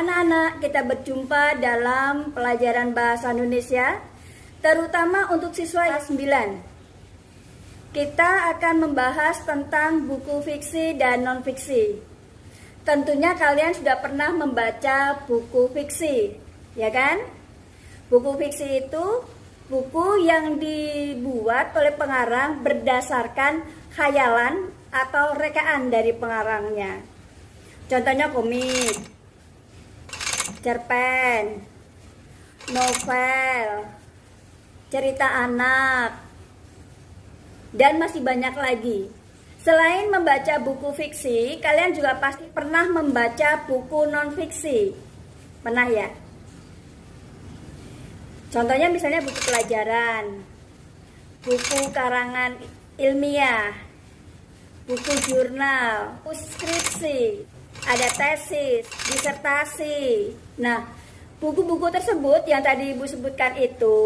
Anak-anak, kita berjumpa dalam pelajaran bahasa Indonesia, terutama untuk siswa kelas 9. Kita akan membahas tentang buku fiksi dan non-fiksi. Tentunya kalian sudah pernah membaca buku fiksi, ya kan? Buku fiksi itu buku yang dibuat oleh pengarang berdasarkan khayalan atau rekaan dari pengarangnya. Contohnya komik, cerpen, novel, cerita anak, dan masih banyak lagi. Selain membaca buku fiksi, kalian juga pasti pernah membaca buku non-fiksi. Pernah ya? Contohnya misalnya buku pelajaran, buku karangan ilmiah, buku jurnal, buku skripsi, ada tesis, disertasi. Nah, buku-buku tersebut yang tadi Ibu sebutkan itu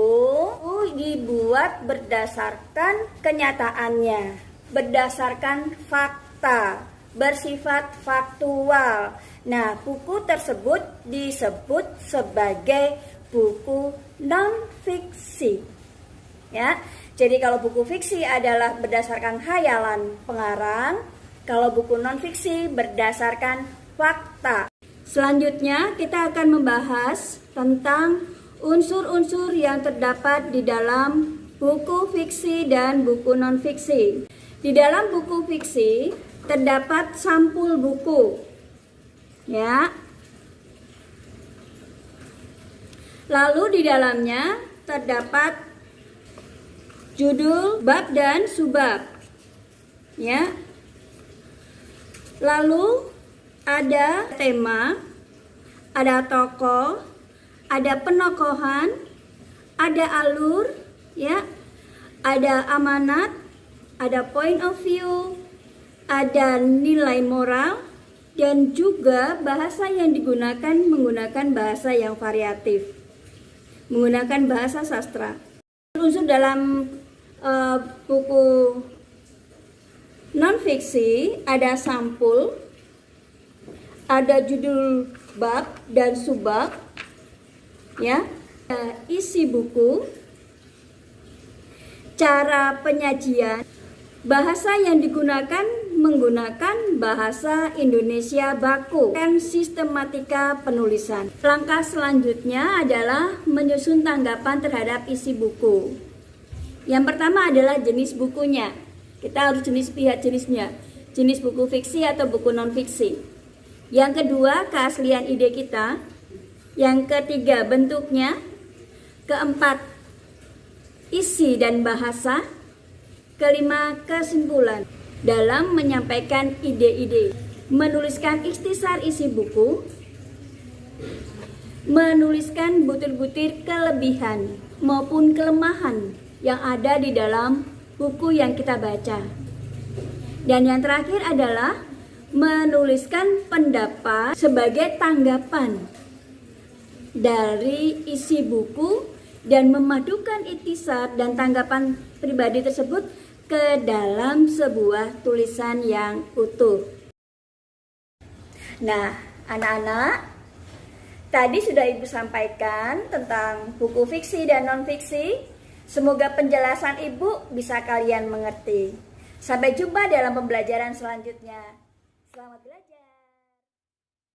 dibuat berdasarkan kenyataannya, berdasarkan fakta, bersifat faktual. Nah, buku tersebut disebut sebagai buku non-fiksi. Ya. Jadi kalau buku fiksi adalah berdasarkan khayalan pengarang, kalau buku non-fiksi berdasarkan fakta. Selanjutnya kita akan membahas tentang unsur-unsur yang terdapat di dalam buku fiksi dan buku non-fiksi. Di dalam buku fiksi terdapat sampul buku. Ya. Lalu di dalamnya terdapat judul, bab dan subbab. Ya. Lalu ada tema, ada tokoh, ada penokohan, ada alur, ya, ada amanat, ada point of view, ada nilai moral, dan juga bahasa yang digunakan menggunakan bahasa yang variatif, menggunakan bahasa sastra. Unsur dalam buku non-fiksi ada sampul, ada judul bab dan subbab, ya, isi buku, cara penyajian, bahasa yang digunakan menggunakan bahasa Indonesia baku, dan sistematika penulisan. Langkah selanjutnya adalah menyusun tanggapan terhadap isi buku. Yang pertama adalah jenis bukunya. Kita harus lihat jenisnya, jenis buku fiksi atau buku non-fiksi. Yang kedua, keaslian ide kita. Yang ketiga, bentuknya. Keempat, isi dan bahasa. Kelima, kesimpulan dalam menyampaikan ide-ide. Menuliskan ikhtisar isi buku. Menuliskan butir-butir kelebihan maupun kelemahan yang ada di dalam buku yang kita baca. Dan yang terakhir adalah menuliskan pendapat sebagai tanggapan dari isi buku dan memadukan ikhtisar dan tanggapan pribadi tersebut ke dalam sebuah tulisan yang utuh. Nah, anak-anak, tadi sudah Ibu sampaikan tentang buku fiksi dan non-fiksi. Semoga penjelasan Ibu bisa kalian mengerti. Sampai jumpa dalam pembelajaran selanjutnya. Selamat belajar.